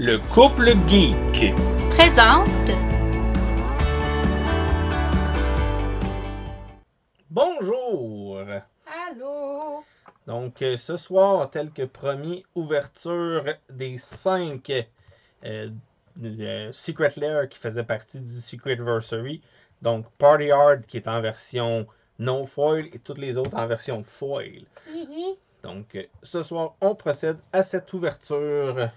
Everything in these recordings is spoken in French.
Le couple geek présente. Bonjour! Allô? Donc, ce soir, tel que promis, ouverture des 5 Secret Lair qui faisaient partie du Secretversary. Donc, Party Hard qui est en version no foil et toutes les autres en version foil. Donc, ce soir, on procède à cette ouverture.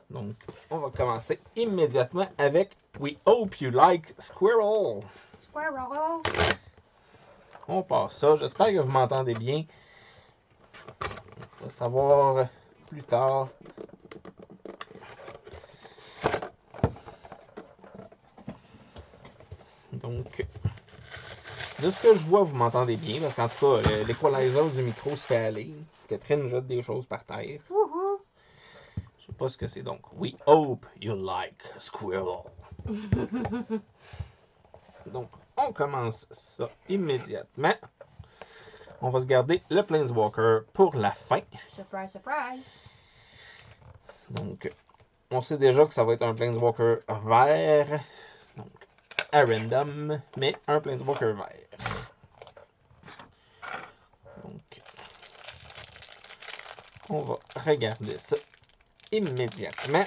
Donc, on va commencer immédiatement avec We Hope You Like Squirrel. Squirrel. On passe ça. J'espère que vous m'entendez bien. On va savoir plus tard. Donc, de ce que je vois, vous m'entendez bien. Parce qu'en tout cas, l'équalizer du micro se fait aller. Catherine jette des choses par terre. Je sais pas ce que c'est. Donc, We Hope You Like Squirrel. Donc, on commence ça immédiatement. On va se garder le Planeswalker pour la fin. Surprise, surprise. Donc, on sait déjà que ça va être un Planeswalker vert. Donc, à random, mais un Planeswalker vert. Donc, on va regarder ça immédiatement.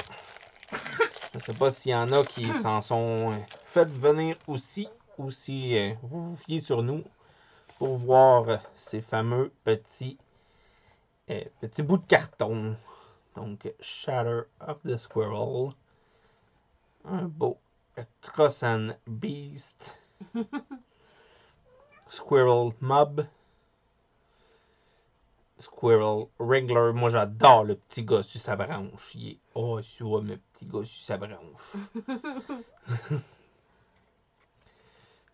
Je ne sais pas s'il y en a qui s'en sont fait venir aussi, ou si vous vous fiez sur nous pour voir ces fameux petits bouts de carton. Donc, Shatter of the Squirrel. Un beau Crossan Beast. Squirrel Mob. Squirrel Wrangler. Moi, j'adore le petit gars sur sa branche. Il est... Oh, tu vois, le petit gars sur sa branche.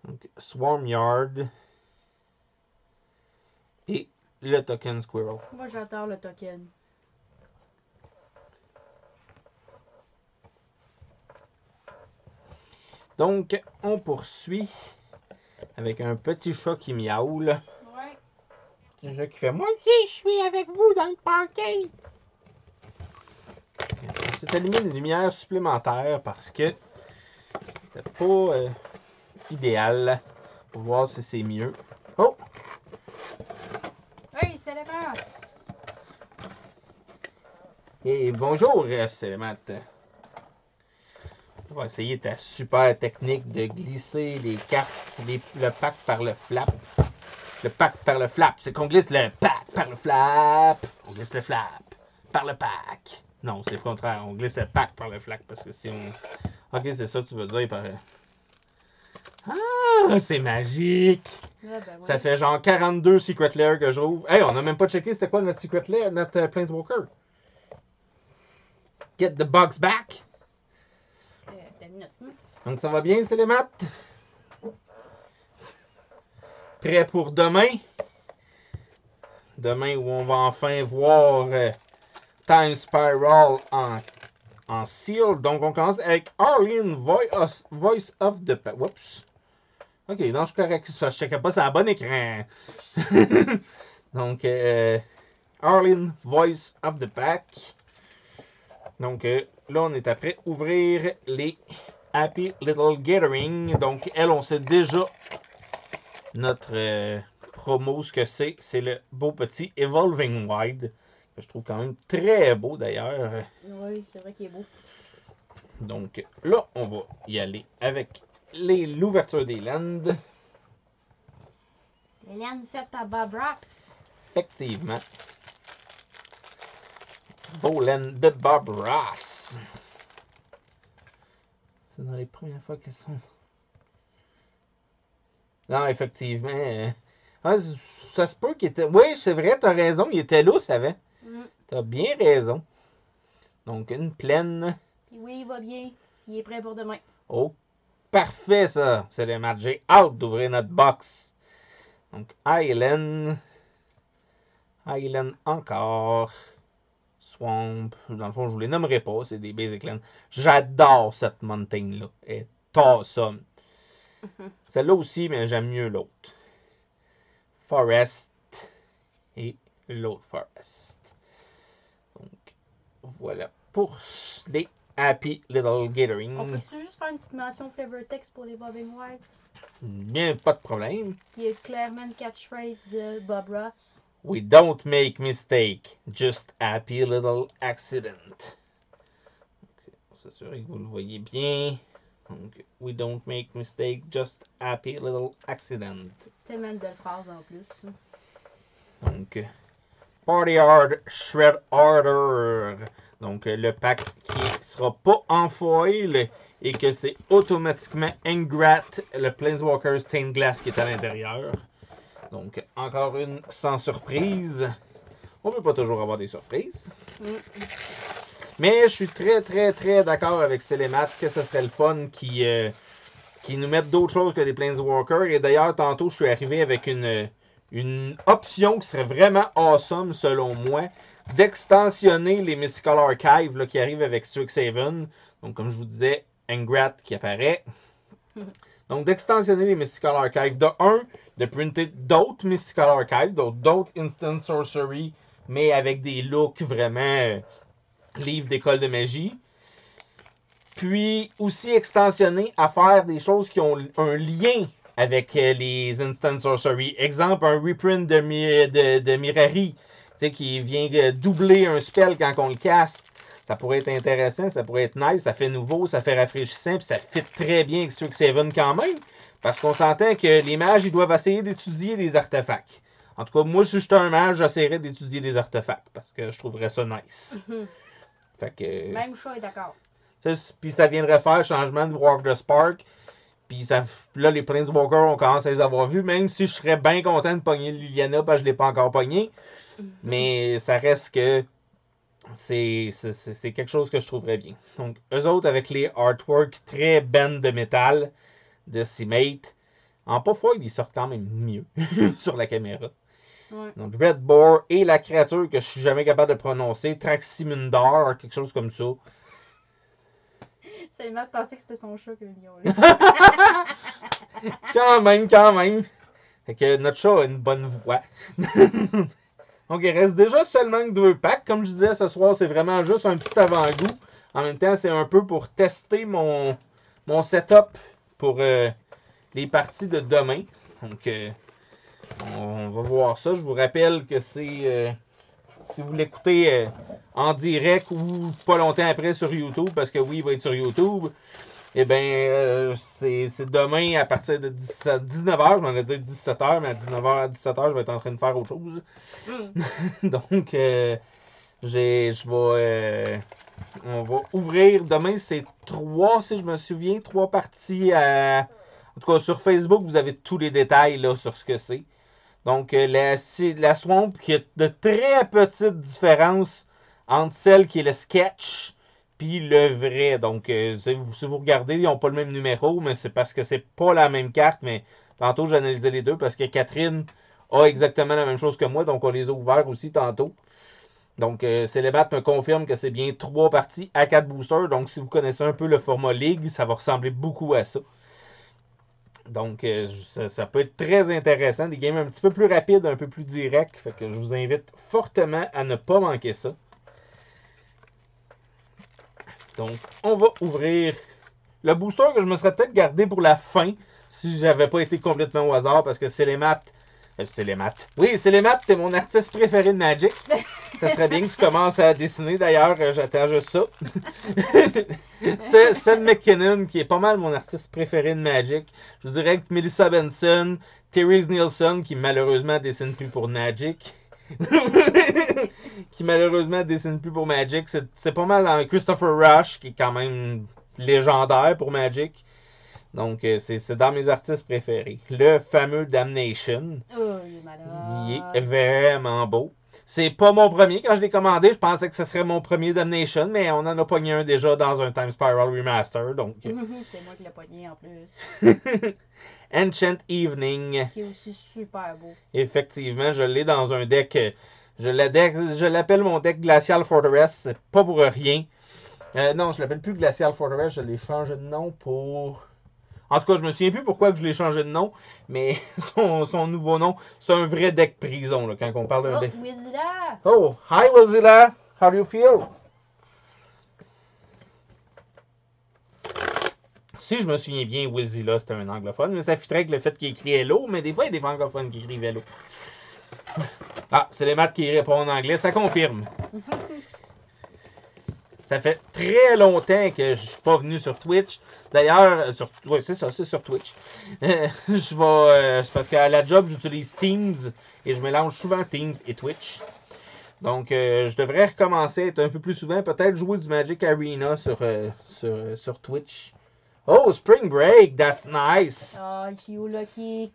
Donc, Swarmyard. Et le token Squirrel. Moi, j'adore le token. Donc, on poursuit avec un petit chat qui miaule. Ouais. Un chat qui fait « Moi aussi, je suis avec vous dans le party! » On s'est allumé une lumière supplémentaire parce que c'était pas idéal pour voir si c'est mieux. Oh! Hey, c'est l'écran! Et bonjour, Célémat. On va essayer ta super technique de glisser les cartes, le pack par le flap. Le pack par le flap. C'est qu'on glisse le pack par le flap. On glisse le flap par le pack. Non, c'est le contraire. On glisse le pack par le flap parce que si on... Ok, c'est ça que tu veux dire par... Ah, c'est magique. Ah, ben oui. Ça fait genre 42 Secret Lair que j'ouvre. Hey, on a même pas checké c'était quoi notre Secret Lair, notre Planeswalker. Get the box back. T'as une minute. Donc ça va bien, c'est les maths? Prêt pour demain? Demain où on va enfin voir Time Spiral en seal. Donc on commence avec Arlene, Voice of the Pack. Oups. Ok, non, je suis correct. Je ne checkais pas, c'est un bon écran. Donc, Arlene, Voice of the Pack. Donc, là, on est après ouvrir les Happy Little Gathering. Donc, elle, on sait déjà notre promo, ce que c'est. C'est le beau petit Evolving Wide. Que je trouve quand même très beau, d'ailleurs. Oui, c'est vrai qu'il est beau. Donc, là, on va y aller avec l'ouverture des lands. Les laines faites par Bob Ross. Effectivement. Beau land de Bob Ross. C'est dans les premières fois qu'ils sont... Non, effectivement. Ça se peut qu'il était... Oui, c'est vrai, t'as raison. Il était là, ça va. T'as bien raison. Donc, une plaine. Puis oui, il va bien. Il est prêt pour demain. Oh, parfait, ça. C'est le match. J'ai hâte d'ouvrir notre box. Donc, Island. Island encore. Swamp. Dans le fond, je vous les nommerai pas. C'est des basic lands. J'adore cette mountain-là. Elle est awesome. Celle-là aussi, mais j'aime mieux l'autre. Forest. Et l'autre Forest. Donc, voilà pour les Happy Little Gathering. On peut-tu juste faire une petite mention flavor text pour les Bobbing Whites? Bien, pas de problème. Qui est clairement une catchphrase de Bob Ross. We don't make mistake, just happy little accident. On s'assure que vous le voyez bien. Donc, we don't make mistake, just happy little accident. Tellement de belles phrases en plus. Donc, party hard, shred harder. Donc, le pack qui ne sera pas en foil et que c'est automatiquement Ingrat, le Planeswalker Stained Glass qui est à l'intérieur. Donc, encore une sans surprise. On ne peut pas toujours avoir des surprises. Mais je suis très d'accord avec Célémat que ce serait le fun qui nous mettent d'autres choses que des Planeswalkers. Et d'ailleurs, tantôt, je suis arrivé avec une option qui serait vraiment awesome, selon moi, d'extensionner les Mystical Archive là, qui arrivent avec Strixhaven. Donc, comme je vous disais, Ingrat qui apparaît. Donc, d'extensionner les Mystical Archive. De printer d'autres Mystical Archive, d'autres Instant Sorcery, mais avec des looks vraiment livres d'école de magie. Puis, aussi extensionner à faire des choses qui ont un lien avec les Instant Sorcery. Exemple, un reprint de Mirari, qui vient doubler un spell quand on le caste. Ça pourrait être intéressant, ça pourrait être nice, ça fait nouveau, ça fait rafraîchissant, puis ça fit très bien avec Strixhaven quand même. Parce qu'on s'entend que les mages, ils doivent essayer d'étudier des artefacts. En tout cas, moi, si j'étais un mage, j'essaierais d'étudier des artefacts. Parce que je trouverais ça nice. Fait que... Même chat est d'accord. Puis ça viendrait faire changement de War of the Spark. Puis là, les Planeswalkers, on commence à les avoir vus. Même si je serais bien content de pogner Liliana, parce que je ne l'ai pas encore pogné. Mais ça reste que c'est quelque chose que je trouverais bien. Donc, eux autres, avec les artworks très bend de métal de Cimate, en pas foil, ils sortent quand même mieux sur la caméra. Ouais. Donc, Red Boar et la créature que je suis jamais capable de prononcer, Traximundar, quelque chose comme ça. C'est mal de penser que c'était son chat qui a miaulé. Quand même. Fait que notre chat a une bonne voix. Donc, il reste déjà seulement 2 packs. Comme je disais, ce soir, c'est vraiment juste un petit avant-goût. En même temps, c'est un peu pour tester mon setup pour les parties de demain. Donc, on va voir ça. Je vous rappelle que c'est... si vous l'écoutez en direct ou pas longtemps après sur YouTube, parce que oui, il va être sur YouTube, eh bien, c'est demain à partir de 19h, je m'en ai dit 17h, mais à 19h à 17h, je vais être en train de faire autre chose. Donc, on va ouvrir, demain c'est 3, si je me souviens, 3 parties à... En tout cas, sur Facebook, vous avez tous les détails là, sur ce que c'est. Donc, la Swamp, qui a de très petites différences entre celle qui est le sketch puis le vrai. Donc, si vous regardez, ils n'ont pas le même numéro, mais c'est parce que c'est pas la même carte. Mais tantôt, j'ai analysé les deux parce que Catherine a exactement la même chose que moi. Donc, on les a ouverts aussi tantôt. Donc, Célébat me confirme que c'est bien 3 parties à 4 boosters. Donc, si vous connaissez un peu le format Ligue, ça va ressembler beaucoup à ça. Donc, ça peut être très intéressant. Des games un petit peu plus rapides, un peu plus directs. Fait que je vous invite fortement à ne pas manquer ça. Donc, on va ouvrir le booster que je me serais peut-être gardé pour la fin si j'avais pas été complètement au hasard parce que Célémat. Oui, Célémat, t'es mon artiste préféré de Magic. Ça serait bien que tu commences à dessiner. D'ailleurs, j'attends juste ça. C'est Seth McKinnon, qui est pas mal mon artiste préféré de Magic. Je vous dirais que Melissa Benson, Therese Nielsen, qui malheureusement dessine plus pour Magic. C'est pas mal dans Christopher Rush, qui est quand même légendaire pour Magic. Donc, c'est dans mes artistes préférés. Le fameux Damnation. Oh, il est malade. Il est vraiment beau. C'est pas mon premier. Quand je l'ai commandé, je pensais que ce serait mon premier Damnation, mais on en a pogné un déjà dans un Time Spiral Remaster. Donc... C'est moi qui l'ai pogné en plus. Ancient Evening. Qui est aussi super beau. Effectivement, je l'ai dans un deck. Je l'appelle mon deck Glacial Fortress. C'est pas pour rien. Non, je l'appelle plus Glacial Fortress. Je l'ai changé de nom pour... En tout cas, je me souviens plus pourquoi je l'ai changé de nom, mais son nouveau nom, c'est un vrai deck prison, là, quand on parle d'un deck. Wizilla! Oh, hi Wizilla! How do you feel? Si je me souviens bien, Willzilla, c'était un anglophone, mais ça fitterait avec le fait qu'il écrit Hello, mais des fois, il y a des anglophones qui écrivent Hello. Ah, c'est les maths qui répondent en anglais, ça confirme. Ça fait très longtemps que je suis pas venu sur Twitch. D'ailleurs, oui, c'est ça, c'est sur Twitch. C'est parce qu'à la job, j'utilise Teams et je mélange souvent Teams et Twitch. Donc, je devrais recommencer à être un peu plus souvent, peut-être jouer du Magic Arena sur Twitch. Oh, Spring Break, that's nice. Oh, you lucky.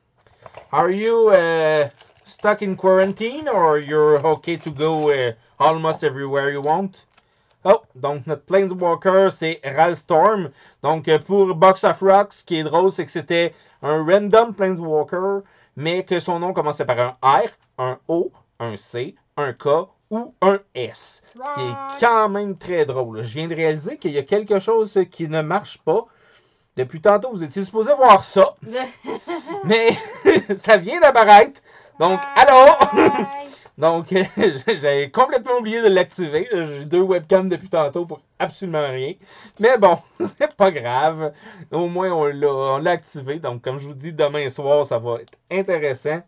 Are you stuck in quarantine or you're okay to go almost everywhere you want? Oh, donc notre Planeswalker, c'est Ralstorm. Donc pour Box of Rocks, ce qui est drôle, c'est que c'était un random Planeswalker, mais que son nom commençait par un R, un O, un C, un K ou un S. Ce qui est quand même très drôle. Je viens de réaliser qu'il y a quelque chose qui ne marche pas. Depuis tantôt, vous étiez supposé voir ça. Mais ça vient d'apparaître. Donc, allô? Donc, j'avais complètement oublié de l'activer. J'ai 2 webcams depuis tantôt pour absolument rien. Mais bon, c'est pas grave. Au moins, on l'a activé. Donc, comme je vous dis, demain soir, ça va être intéressant.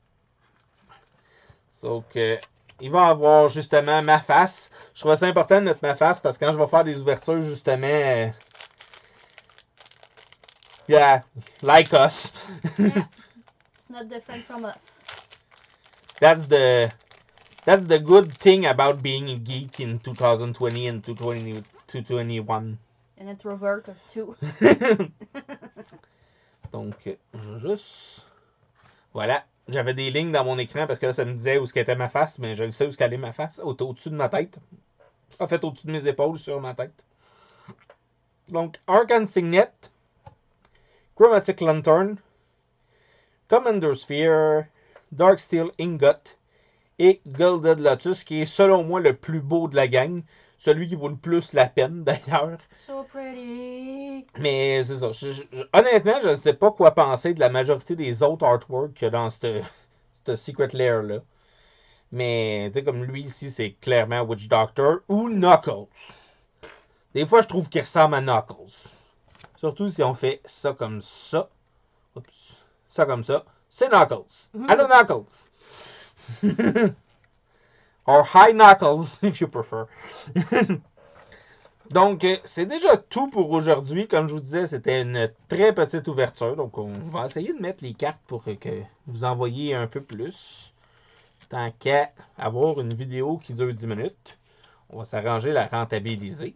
Donc, il va avoir justement ma face. Je trouve ça important de mettre ma face parce que quand je vais faire des ouvertures, justement... yeah, like us. Yeah. It's not different from us. That's the good thing about being a geek in 2020 and 2021. An introvert too. Donc, je juste... Voilà. J'avais des lignes dans mon écran parce que là, ça me disait où était ma face, mais je le sais où est ma face. Au-dessus de ma tête. En fait, au-dessus de mes épaules, sur ma tête. Donc, Arcane Signet, Chromatic Lantern, Commander Sphere, Darksteel Ingot et Gilded Lotus, qui est selon moi le plus beau de la gang. Celui qui vaut le plus la peine, d'ailleurs. So pretty. Mais c'est ça. Honnêtement, je ne sais pas quoi penser de la majorité des autres artworks qu'il y a dans ce Secret Lair-là. Mais, tu sais, comme lui ici, c'est clairement Witch Doctor ou Knuckles. Des fois, je trouve qu'il ressemble à Knuckles. Surtout si on fait ça comme ça. Oups. Ça comme ça. C'est Knuckles. Hello, Knuckles. Or High Knuckles, if you prefer. Donc, c'est déjà tout pour aujourd'hui. Comme je vous disais, c'était une très petite ouverture. Donc, on va essayer de mettre les cartes pour que vous en voyez un peu plus. Tant qu'à avoir une vidéo qui dure 10 minutes, on va s'arranger la rentabiliser.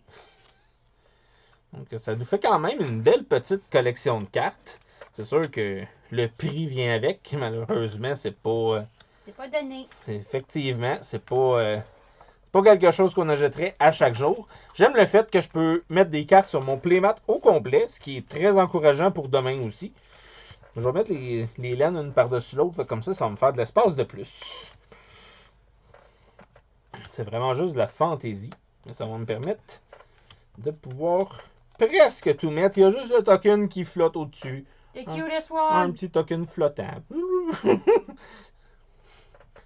Donc, ça nous fait quand même une belle petite collection de cartes. C'est sûr que le prix vient avec. Malheureusement, c'est pas... c'est pas donné. Effectivement, c'est pas quelque chose qu'on achèterait à chaque jour. J'aime le fait que je peux mettre des cartes sur mon playmat au complet, ce qui est très encourageant pour demain aussi. Je vais mettre les laines une par-dessus l'autre, comme ça va me faire de l'espace de plus. C'est vraiment juste de la fantaisie. Mais ça va me permettre de pouvoir presque tout mettre. Il y a juste le token qui flotte au-dessus. The cutest Un one. petit token flottant.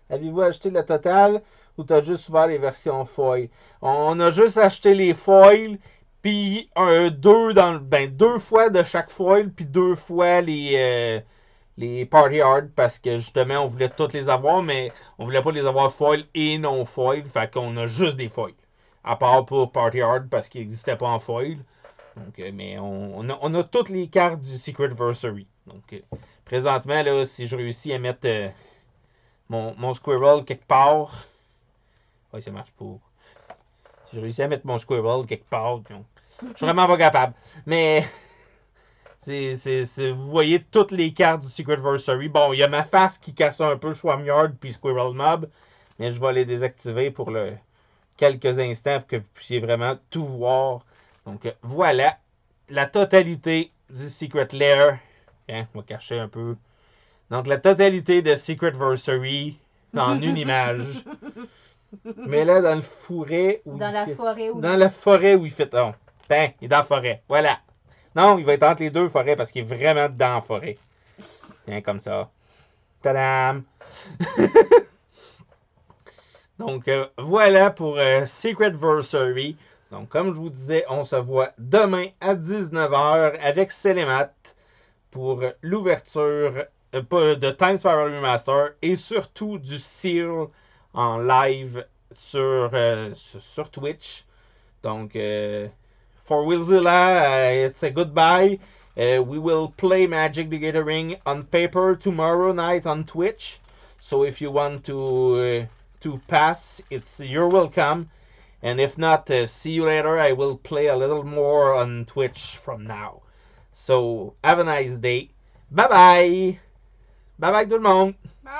Avez-vous acheté la totale ou t'as juste ouvert les versions foil? On a juste acheté les foils, puis deux fois de chaque foil, puis 2 fois les party hard, parce que justement on voulait toutes les avoir, mais on voulait pas les avoir foil et non foil, fait qu'on a juste des foils. À part pour party hard parce qu'ils n'existaient pas en foil. Donc, mais on a toutes les cartes du Secretversary. Donc, présentement, là, si je réussis à mettre mon Squirrel quelque part. Ouais, ça marche pas. Si je réussis à mettre mon Squirrel quelque part, je suis vraiment pas capable. Mais, vous voyez toutes les cartes du Secretversary. Bon, il y a ma face qui casse un peu Swarmyard puis Squirrel Mob. Mais je vais les désactiver pour quelques instants pour que vous puissiez vraiment tout voir. Donc, voilà la totalité du Secret Lair. Hein, on va cacher un peu. Donc, la totalité de Secretversary en une image. Mais là, dans le fourré... Dans la forêt où... Dans la forêt où il fait... Oh, ben, il est dans la forêt. Voilà. Non, il va être entre les deux forêts parce qu'il est vraiment dans la forêt. Bien comme ça. Tadam! Donc, voilà pour Secretversary. Donc, comme je vous disais, on se voit demain à 19h avec Célémat pour l'ouverture de Time Spiral Remaster et surtout du Seal en live sur Twitch. Donc, for Willzilla, it's a goodbye. We will play Magic the Gathering on paper tomorrow night on Twitch. So if you want to pass, you're welcome. And if not, see you later. I will play a little more on Twitch from now. So have a nice day. Bye bye. Bye bye tout le monde. Bye.